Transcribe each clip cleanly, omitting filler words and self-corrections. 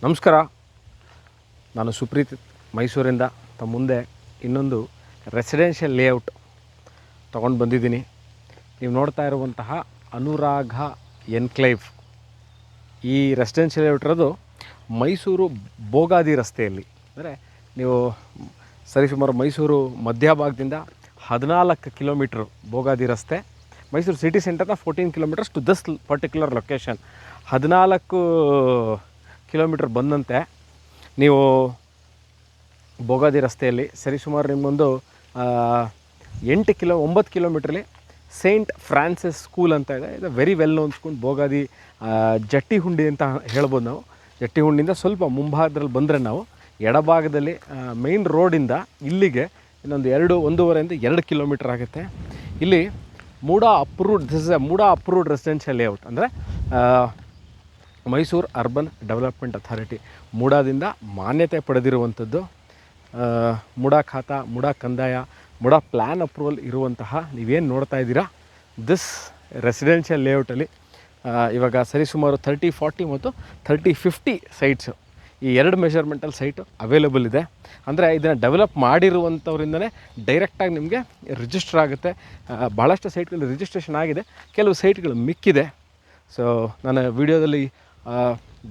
ನಮಸ್ಕಾರ. ನಾನು ಸುಪ್ರೀತ್ ಮೈಸೂರಿಂದ ತಮ್ಮ ಮುಂದೆ ಇನ್ನೊಂದು ರೆಸಿಡೆನ್ಷಿಯಲ್ ಲೇಔಟ್ ತೊಗೊಂಡು ಬಂದಿದ್ದೀನಿ. ನೀವು ನೋಡ್ತಾ ಇರುವಂತಹ ಅನುರಾಗ ಎನ್ಕ್ಲೇವ್ ಈ ರೆಸಿಡೆನ್ಷಿಯಲ್ ಲೇಔಟ್ ಇರೋದು ಮೈಸೂರು ಬೋಗಾದಿ ರಸ್ತೆಯಲ್ಲಿ. ಅಂದರೆ ನೀವು ಸರಿಸುಮಾರು ಮೈಸೂರು ಮಧ್ಯಭಾಗದಿಂದ 14 ಕಿಲೋಮೀಟ್ರ್ ಬೋಗಾದಿ ರಸ್ತೆ, ಮೈಸೂರು ಸಿಟಿ ಸೆಂಟರ್ನ 14 kilometres to this particular location. 14 kilometre ಬಂದಂತೆ ನೀವು ಬೋಗಾದಿ ರಸ್ತೆಯಲ್ಲಿ ಸರಿಸುಮಾರು ನಿಮಗೊಂದು 9 ಕಿಲೋಮೀಟ್ರಲ್ಲಿ ಸೇಂಟ್ ಫ್ರಾನ್ಸಿಸ್ ಸ್ಕೂಲ್ ಅಂತ ಇದೆ. ಇದು very well known school. Bogadi Jattihundi ಅಂತ ಹೇಳ್ಬೋದು ನಾವು. ಜಟ್ಟಿಹುಂಡಿಯಿಂದ ಸ್ವಲ್ಪ ಮುಂಭಾಗದಲ್ಲಿ ಬಂದರೆ ನಾವು ಎಡಭಾಗದಲ್ಲಿ ಮೇನ್ ರೋಡಿಂದ ಇಲ್ಲಿಗೆ ಇನ್ನೊಂದು 1.5-2 ಕಿಲೋಮೀಟ್ರ್ ಆಗುತ್ತೆ. ಇಲ್ಲಿ ಮೂಡಾ ಅಪ್ರೂವ್ಡ್ ರೆಸಿಡೆನ್ಷಿಯಲ್ ಲೇಔಟ್. ಅಂದರೆ ಮೈಸೂರು ಅರ್ಬನ್ ಡೆವಲಪ್ಮೆಂಟ್ ಅಥಾರಿಟಿ ಮೂಡಾದಿಂದ ಮಾನ್ಯತೆ ಪಡೆದಿರುವಂಥದ್ದು. ಮೂಡಾ ಖಾತಾ, ಮೂಡಾ ಕಂದಾಯ, ಮೂಡಾ ಪ್ಲ್ಯಾನ್ ಅಪ್ರೂವಲ್ ಇರುವಂತಹ ನೀವೇನು ನೋಡ್ತಾ ಇದ್ದೀರಾ ದಿಸ್ ರೆಸಿಡೆನ್ಷಿಯಲ್ ಲೇಔಟಲ್ಲಿ ಇವಾಗ ಸರಿಸುಮಾರು 30-40 ಮತ್ತು 30-50 ಸೈಟ್ಸು, ಈ 2 ಮೆಷರ್ಮೆಂಟಲ್ಲಿ ಸೈಟು ಅವೈಲೇಬಲ್ ಇದೆ. ಅಂದರೆ ಇದನ್ನು ಡೆವಲಪ್ ಮಾಡಿರುವಂಥವ್ರಿಂದನೇ ಡೈರೆಕ್ಟಾಗಿ ನಿಮಗೆ ರಿಜಿಸ್ಟರ್ ಆಗುತ್ತೆ. ಭಾಳಷ್ಟು ಸೈಟ್ಗಳು ರಿಜಿಸ್ಟ್ರೇಷನ್ ಆಗಿದೆ, ಕೆಲವು ಸೈಟ್ಗಳು ಮಿಕ್ಕಿದೆ. ಸೊ ನಾನು ವಿಡಿಯೋದಲ್ಲಿ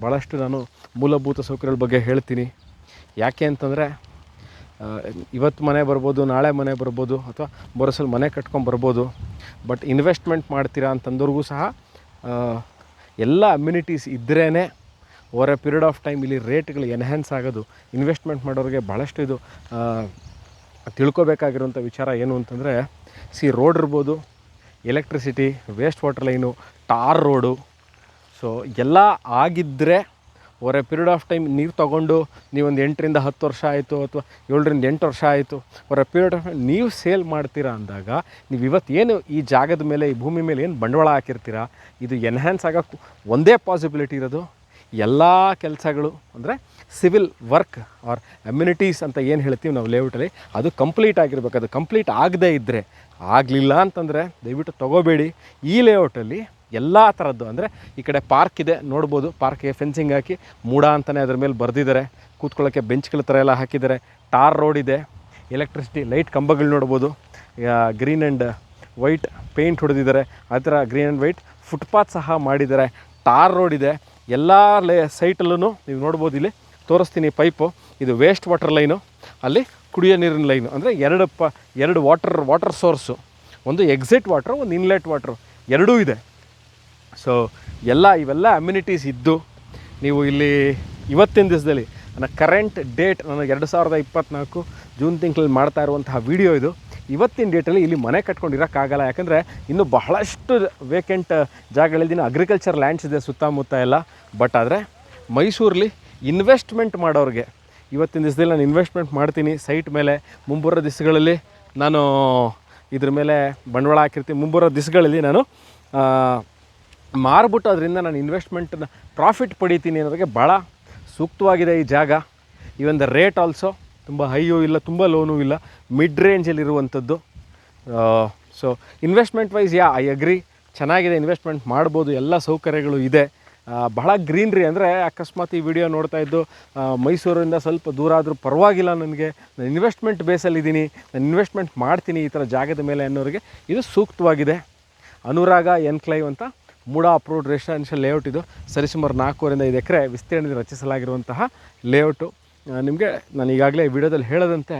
ಭಾಳಷ್ಟು ನಾನು ಮೂಲಭೂತ ಸೌಕರ್ಯಗಳ ಬಗ್ಗೆ ಹೇಳ್ತೀನಿ. ಯಾಕೆ ಅಂತಂದರೆ ಇವತ್ತು ಮನೆ ಬರ್ಬೋದು, ನಾಳೆ ಮನೆ ಬರ್ಬೋದು, ಅಥವಾ ಬರೋಸಲ ಮನೆ ಕಟ್ಕೊಂಬರ್ಬೋದು. ಬಟ್ ಇನ್ವೆಸ್ಟ್ಮೆಂಟ್ ಮಾಡ್ತೀರಾ ಅಂತಂದವ್ರಿಗೂ ಸಹ ಎಲ್ಲ ಅಮ್ಯುನಿಟೀಸ್ ಇದ್ರೇ over a period of time ಇಲ್ಲಿ ರೇಟ್ಗಳು ಎನ್ಹ್ಯಾನ್ಸ್ ಆಗೋದು. ಇನ್ವೆಸ್ಟ್ಮೆಂಟ್ ಮಾಡೋರಿಗೆ ಭಾಳಷ್ಟು ಇದು ತಿಳ್ಕೊಬೇಕಾಗಿರುವಂಥ ವಿಚಾರ ಏನು ಅಂತಂದರೆ, ರೋಡ್ ಇರ್ಬೋದು, electricity, waste water line, tar road. So ಎಲ್ಲ ಆಗಿದ್ದರೆ over a period of time ನೀವು ತೊಗೊಂಡು ನೀವೊಂದು 8-10 ವರ್ಷ ಆಯಿತು, ಅಥವಾ 7-8 ವರ್ಷ ಆಯಿತು, over a period of time ನೀವು ಸೇಲ್ ಮಾಡ್ತೀರಾ ಅಂದಾಗ ನೀವು ಇವತ್ತೇನು ಈ ಜಾಗದ ಮೇಲೆ, ಈ ಭೂಮಿ ಮೇಲೆ ಏನು ಬಂಡವಾಳ ಹಾಕಿರ್ತೀರಾ, ಇದು ಎನ್ಹ್ಯಾನ್ಸ್ ಆಗೋಕ್ಕೆ ಒಂದೇ ಪಾಸಿಬಿಲಿಟಿ ಇರೋದು ಎಲ್ಲ ಕೆಲಸಗಳು ಅಂದರೆ ಸಿವಿಲ್ ವರ್ಕ್ ಆರ್ ಅಮ್ಯುನಿಟೀಸ್ ಅಂತ ಏನು ಹೇಳ್ತೀವಿ ನಾವು ಲೇಔಟಲ್ಲಿ, ಅದು ಕಂಪ್ಲೀಟ್ ಆಗಿರ್ಬೇಕು. ಅದು ಕಂಪ್ಲೀಟ್ ಆಗದೇ ಇದ್ದರೆ, ಆಗಲಿಲ್ಲ ಅಂತಂದರೆ ದಯವಿಟ್ಟು ತೊಗೋಬೇಡಿ. ಈ ಲೇಔಟಲ್ಲಿ ಎಲ್ಲ ಥರದ್ದು, ಅಂದರೆ ಈ ಕಡೆ ಪಾರ್ಕ್ ಇದೆ ನೋಡ್ಬೋದು, ಪಾರ್ಕ್ಗೆ ಫೆನ್ಸಿಂಗ್ ಹಾಕಿ ಮೂಡಾ ಅಂತಲೇ ಅದ್ರ ಮೇಲೆ ಬರೆದಿದ್ದಾರೆ. ಕೂತ್ಕೊಳ್ಳೋಕ್ಕೆ ಬೆಂಚ್ಗಳ ಥರ ಎಲ್ಲ ಹಾಕಿದ್ದಾರೆ. ಟಾರ್ ರೋಡ್ ಇದೆ, ಎಲೆಕ್ಟ್ರಿಸಿಟಿ ಲೈಟ್ ಕಂಬಗಳು ನೋಡ್ಬೋದು, ಗ್ರೀನ್ ಆ್ಯಂಡ್ ವೈಟ್ ಪೇಂಟ್ ಹೊಡೆದಿದ್ದಾರೆ. ಆ ಥರ ಗ್ರೀನ್ ಆ್ಯಂಡ್ ವೈಟ್ ಫುಟ್ಪಾತ್ ಸಹ ಮಾಡಿದ್ದಾರೆ. ಟಾರ್ ರೋಡ್ ಇದೆ. ಎಲ್ಲ ಸೈಟಲ್ಲೂ ನೀವು ನೋಡ್ಬೋದು, ಇಲ್ಲಿ ತೋರಿಸ್ತೀನಿ ಪೈಪು. ಇದು ವೇಸ್ಟ್ ವಾಟರ್ ಲೈನು, ಅಲ್ಲಿ ಕುಡಿಯೋ ನೀರಿನ ಲೈನು. ಅಂದರೆ 2 ವಾಟರ್ ಸೋರ್ಸು, ಒಂದು ಎಕ್ಸಿಟ್ ವಾಟ್ರು, ಒಂದು ಇನ್ಲೆಟ್ ವಾಟ್ರು, ಎರಡೂ ಇದೆ. ಸೊ ಇವೆಲ್ಲ ಅಮ್ಯುನಿಟೀಸ್ ಇದ್ದು ನೀವು ಇಲ್ಲಿ ಇವತ್ತಿನ ದಿವಸದಲ್ಲಿ ನನ್ನ ಕರೆಂಟ್ ಡೇಟ್, ನಾನು 2024 ಜೂನ್ ತಿಂಗಳಲ್ಲಿ ಮಾಡ್ತಾ ಇರುವಂತಹ ವಿಡಿಯೋ ಇದು. ಇವತ್ತಿನ ಡೇಟಲ್ಲಿ ಇಲ್ಲಿ ಮನೆ ಕಟ್ಕೊಂಡಿರೋಕ್ಕಾಗಲ್ಲ. ಯಾಕಂದರೆ ಇನ್ನೂ ಬಹಳಷ್ಟು ವೇಕೆಂಟ್ ಜಾಗಗಳಿದ್ದೀನಿ, ಅಗ್ರಿಕಲ್ಚರ್ ಲ್ಯಾಂಡ್ಸ್ ಇದೆ ಸುತ್ತಮುತ್ತ ಎಲ್ಲ. ಬಟ್ ಆದರೆ ಮೈಸೂರಲ್ಲಿ ಇನ್ವೆಸ್ಟ್ಮೆಂಟ್ ಮಾಡೋರಿಗೆ ಇವತ್ತಿನ ದಿವಸದಲ್ಲಿ ನಾನು ಇನ್ವೆಸ್ಟ್ಮೆಂಟ್ ಮಾಡ್ತೀನಿ ಸೈಟ್ ಮೇಲೆ. ಮುಂಬರೋ ದಿವಸಗಳಲ್ಲಿ ನಾನು ಇದ್ರ ಮೇಲೆ ಬಂಡವಾಳ ಹಾಕಿರ್ತೀನಿ. ಮುಂಬರೋ ದಿವಸಗಳಲ್ಲಿ ನಾನು ಮಾರ್ಬಿಟ್ಟು ಅದರಿಂದ ನಾನು ಇನ್ವೆಸ್ಟ್ಮೆಂಟ್ನ ಪ್ರಾಫಿಟ್ ಪಡಿತೀನಿ ಅನ್ನೋರಿಗೆ ಭಾಳ ಸೂಕ್ತವಾಗಿದೆ ಈ ಜಾಗ. ಇವನ್ ದ ರೇಟ್ ಆಲ್ಸೋ ತುಂಬ ಹೈಯೂ ಇಲ್ಲ, ತುಂಬ ಲೋನೂ ಇಲ್ಲ, ಮಿಡ್ ರೇಂಜಲ್ಲಿರುವಂಥದ್ದು. So investment wise I agree, ಚೆನ್ನಾಗಿದೆ, ಇನ್ವೆಸ್ಟ್ಮೆಂಟ್ ಮಾಡ್ಬೋದು, ಎಲ್ಲ ಸೌಕರ್ಯಗಳು ಇದೆ. ಬಹಳ ಗ್ರೀನ್ರಿ. ಅಂದರೆ ಅಕಸ್ಮಾತ್ ಈ ವಿಡಿಯೋ ನೋಡ್ತಾ ಇದ್ದು ಮೈಸೂರಿಂದ ಸ್ವಲ್ಪ ದೂರ ಆದರೂ ಪರವಾಗಿಲ್ಲ, ನನಗೆ ನಾನು ಇನ್ವೆಸ್ಟ್ಮೆಂಟ್ ಬೇಸಲ್ಲಿದ್ದೀನಿ, ನಾನು ಇನ್ವೆಸ್ಟ್ಮೆಂಟ್ ಮಾಡ್ತೀನಿ ಈ ಥರ ಜಾಗದ ಮೇಲೆ ಅನ್ನೋರಿಗೆ ಇದು ಸೂಕ್ತವಾಗಿದೆ. ಅನುರಾಗ ಎನ್ಕ್ಲೇವ್ ಅಂತ ಮೂಡಾ ಅಪ್ರೂವ್ಡ್ ರೆಸಿಡೆನ್ಷಿಯಲ್ ಲೇಔಟ್. ಇದು ಸರಿಸುಮಾರು 4.5 ಎಕರೆ ವಿಸ್ತೀರ್ಣದಲ್ಲಿ ರಚಿಸಲಾಗಿರುವಂತಹ ಲೇಔಟು. ನಿಮಗೆ ನಾನು ಈಗಾಗಲೇ ವಿಡಿಯೋದಲ್ಲಿ ಹೇಳದಂತೆ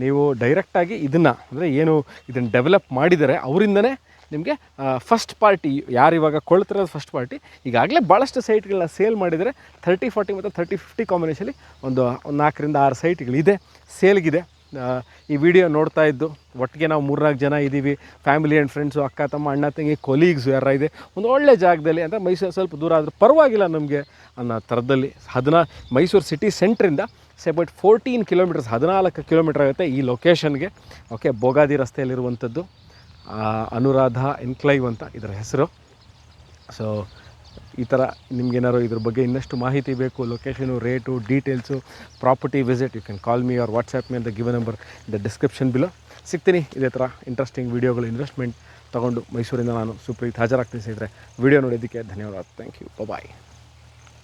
ನೀವು ಡೈರೆಕ್ಟಾಗಿ ಇದನ್ನು, ಅಂದರೆ ಏನು ಇದನ್ನು ಡೆವಲಪ್ ಮಾಡಿದ್ದಾರೆ ಅವರಿಂದನೇ ನಿಮಗೆ ಫಸ್ಟ್ ಪಾರ್ಟಿ, ಯಾರು ಇವಾಗ ಕೊಳ್ಳುತ್ತಿರೋದು ಫಸ್ಟ್ ಪಾರ್ಟಿ, ಈಗಾಗಲೇ ಭಾಳಷ್ಟು ಸೈಟ್ಗಳನ್ನ ಸೇಲ್ ಮಾಡಿದರೆ 30-40 ಮತ್ತು 30-50 ಕಾಂಬಿನೇಷನಲ್ಲಿ ಒಂದು 4-6 ಸೈಟ್ಗಳಿದೆ, ಸೇಲ್ಗಿದೆ. ಈ ವಿಡಿಯೋ ನೋಡ್ತಾ ಇದ್ದು ಒಟ್ಟಿಗೆ ನಾವು 3-4 ಜನ ಇದ್ದೀವಿ, ಫ್ಯಾಮಿಲಿ ಆ್ಯಂಡ್ ಫ್ರೆಂಡ್ಸು, ಅಕ್ಕ ತಮ್ಮ, ಅಣ್ಣ ತಂಗಿ, ಕೊಲೀಗ್ಸು ಯಾರ ಇದೆ, ಒಂದು ಒಳ್ಳೆ ಜಾಗದಲ್ಲಿ, ಅಂದರೆ ಮೈಸೂರು ಸ್ವಲ್ಪ ದೂರ ಆದರೂ ಪರವಾಗಿಲ್ಲ ನಮಗೆ ಅನ್ನೋ ಥರದಲ್ಲಿ. ಮೈಸೂರು ಸಿಟಿ ಸೆಂಟ್ರಿಂದ ಅಬೌಟ್ 14 ಕಿಲೋಮೀಟರ್ಸ್, 14 ಕಿಲೋಮೀಟರ್ ಆಗುತ್ತೆ ಈ ಲೊಕೇಶನ್ಗೆ. ಓಕೆ, ಬೋಗಾದಿ ರಸ್ತೆಯಲ್ಲಿರುವಂಥದ್ದು ಅನುರಾಧ ಎನ್ಕ್ಲೇವ್ ಅಂತ ಇದರ ಹೆಸರು. ಸೊ ಈ ಥರ ನಿಮ್ಗೇನಾದ್ರು ಇದ್ರ ಬಗ್ಗೆ ಇನ್ನಷ್ಟು ಮಾಹಿತಿ ಬೇಕು, location, rate, details, property visit, you can call me or WhatsApp me ಅಂತ give number in the description below. ಸಿಗ್ತೀನಿ ಇದೇ ಥರ ಇಂಟ್ರೆಸ್ಟಿಂಗ್ ವೀಡಿಯೋಗಳು, ಇನ್ವೆಸ್ಟ್ಮೆಂಟ್ ತೊಗೊಂಡು. ಮೈಸೂರಿಂದ ನಾನು ಸುಪ್ರೀತ್ ಹಾಜರಾಗ್ತೀನಿ ಸ್ನೇಹಿತರೆ. ವಿಡಿಯೋ ನೋಡೋದಕ್ಕೆ ಧನ್ಯವಾದ. Thank you. ಬಾಯ್.